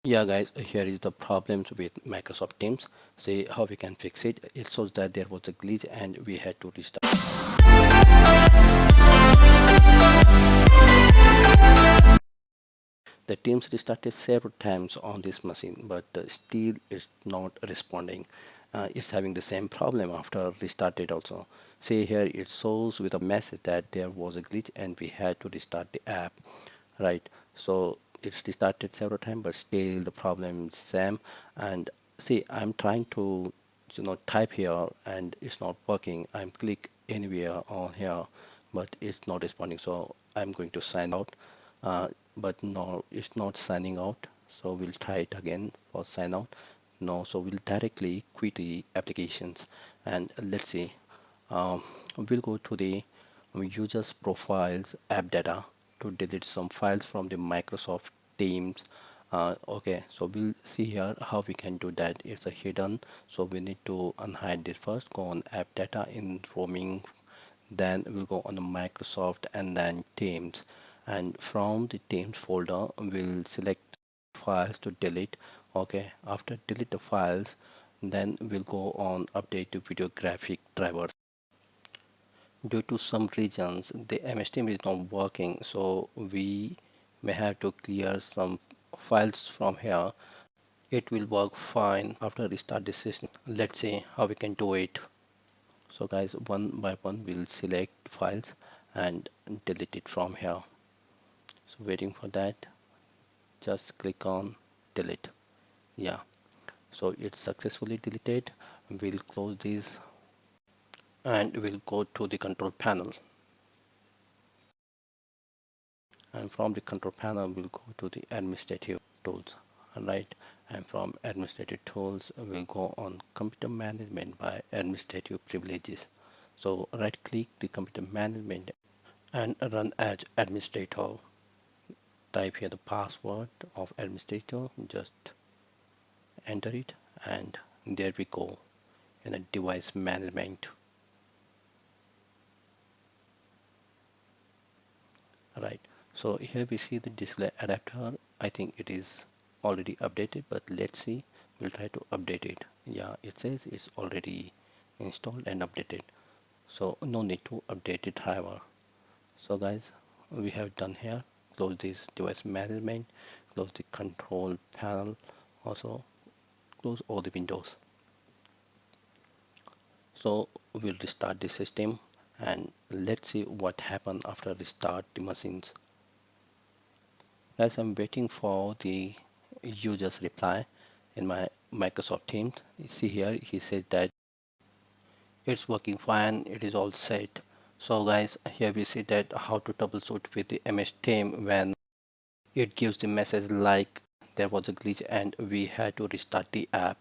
Yeah guys, here is the problems with Microsoft Teams. See how we can fix it. It shows that there was a glitch and we had to restart. The Teams restarted several times on this machine, but still it's not responding. It's having the same problem after restarted also. See here it shows with a message that there was a glitch and we had to restart the app, right? So it's restarted several times, but still the problem is same. And see, I'm trying to type here and it's not working. I'm click anywhere on here, but it's not responding. So I'm going to sign out. But no, it's not signing out. So we'll try it again for sign out. No, so we'll directly quit the applications and let's see. We'll go to the users profiles app data to delete some files from the Microsoft Teams. Okay, so we'll see here how we can do that. It's a hidden, so we need to unhide this first. Go on app data in roaming, then we'll go on the Microsoft and then Teams, and from the Teams folder we'll select files to delete. Okay, after delete the files, then we'll go on update to video graphic drivers. Due to some reasons the MS Team is not working, so we may have to clear some files from here. It will work fine after restart the system. Let's see how we can do it. So guys, one by one we'll select files and delete it from here. So waiting for that, just click on delete. Yeah, so it's successfully deleted. We'll close this and we'll go to the control panel, and from the control panel we'll go to the administrative tools. Right, and from administrative tools we'll go on computer management by administrative privileges. So right click the computer management and run as administrator. Type here the password of administrator, just enter it, and there we go in a device management. Right, so here we see the display adapter. I think it is already updated, but let's see. We'll try to update it. Yeah, it says it's already installed and updated, so no need to update the driver. So guys, we have done here. Close this device management, close the control panel, also close all the windows. So we'll restart the system and let's see what happened after restart the machines. Guys, I'm waiting for the user's reply in my Microsoft Teams. You see here he says that it's working fine, it is all set. So guys, here we see that how to troubleshoot with the MS Team when it gives the message like there was a glitch and we had to restart the app.